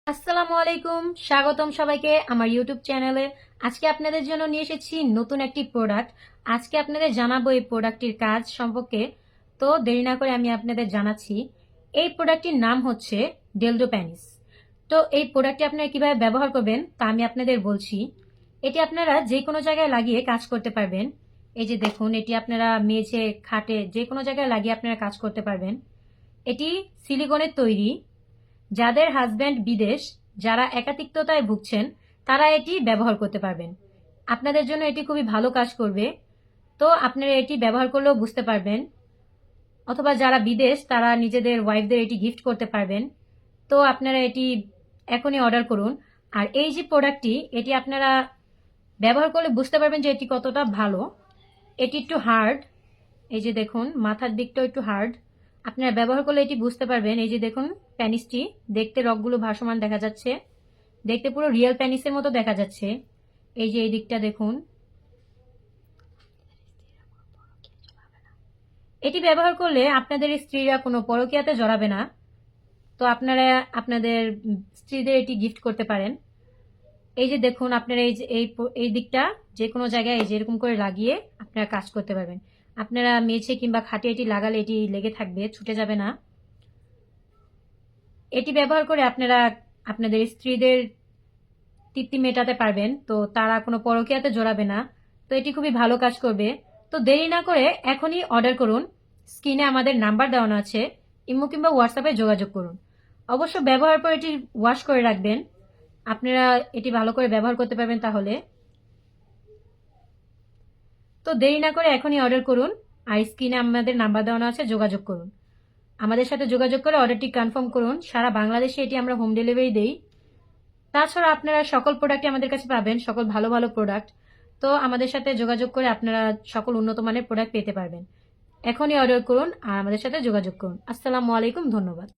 আসসালামু আলাইকুম, স্বাগতম সবাইকে আমার ইউটিউব চ্যানেলে। আজকে আপনাদের জন্য নিয়ে এসেছি নতুন একটি প্রোডাক্ট। আজকে আপনাদের জানাবো এই প্রোডাক্টটির কাজ সম্পর্কে। তো দেরি না করে আমি আপনাদের জানাচ্ছি। এই প্রোডাক্টটির নাম হচ্ছে ডেলডো প্যানিস। তো এই প্রোডাক্টটি আপনারা কিভাবে ব্যবহার করবেন তা আমি আপনাদের বলছি। এটি আপনারা যে কোনো জায়গায় লাগিয়ে কাজ করতে পারবেন। এই যে দেখুন, এটি আপনারা মেঝে, খাটে যে কোনো জায়গায় লাগিয়ে আপনারা কাজ করতে পারবেন। এটি সিলিকনের তৈরি। যাদের হাজব্যান্ড বিদেশ, যারা একাকিত্বতায় ভুগছেন, তারা এটি ব্যবহার করতে পারবেন। আপনাদের জন্য এটি খুবই ভালো কাজ করবে। তো আপনারা এটি ব্যবহার করলেও বুঝতে পারবেন। অথবা যারা বিদেশ, তারা নিজেদের ওয়াইফদের এটি গিফট করতে পারবেন। তো আপনারা এটি এখনই অর্ডার করুন। আর এই যে প্রোডাক্টটি, এটি আপনারা ব্যবহার করলে বুঝতে পারবেন যে এটি কতটা ভালো। এটি একটু হার্ড। এই যে দেখুন, মাথার দিকটাও একটু হার্ড। আপনারা ব্যবহার করলে এটি বুঝতে পারবেন। এই যে দেখুন, প্যানিসটি দেখতে রগগুলো ভাসমান দেখা যাচ্ছে, দেখতে পুরো রিয়েল প্যানিসের মতো দেখা যাচ্ছে। এই যে এই দিকটা দেখুন। এটি ব্যবহার করলে আপনাদের স্ত্রীরা কোনো পরকীয়াতে জড়াবে না। তো আপনারা আপনাদের স্ত্রীদের এটি গিফট করতে পারেন। এই যে দেখুন, আপনারা এই যে এই দিকটা যে কোনো জায়গায় এই যে এরকম করে লাগিয়ে আপনারা কাজ করতে পারবেন। আপনারা মেঝে কিংবা খাটে এটি লাগালে এটি লেগে থাকবে, ছুটে যাবে না। এটি ব্যবহার করে আপনারা আপনাদের স্ত্রীদের তৃপ্তি মেটাতে পারবেন। তো তারা কোনো পরকীয়াতে জড়াবে না। তো এটি খুবই ভালো কাজ করবে। তো দেরি না করে এখনই অর্ডার করুন। স্ক্রিনে আমাদের নাম্বার দেওয়ানো আছে, ইমো কিংবা হোয়াটসঅ্যাপে যোগাযোগ করুন। অবশ্য ব্যবহার পর এটি ওয়াশ করে রাখবেন। আপনারা এটি ভালো করে ব্যবহার করতে পারবেন তাহলে। তো দেরি না করে এখনই অর্ডার করুন। আর স্ক্রিনে আমাদের নাম্বার দেওয়ানো আছে, যোগাযোগ করুন। আমাদের সাথে যোগাযোগ করে অর্ডারটি কনফার্ম করুন। সারা বাংলাদেশে এটি আমরা হোম ডেলিভারি দেই। তাছাড়া আপনারা সকল প্রোডাক্টই আমাদের কাছে পাবেন, সকল ভালো ভালো প্রোডাক্ট। তো আমাদের সাথে যোগাযোগ করে আপনারা সকল উন্নত মানের প্রোডাক্ট পেতে পারবেন। এখনই অর্ডার করুন আর আমাদের সাথে যোগাযোগ করুন। আসসালামু আলাইকুম, ধন্যবাদ।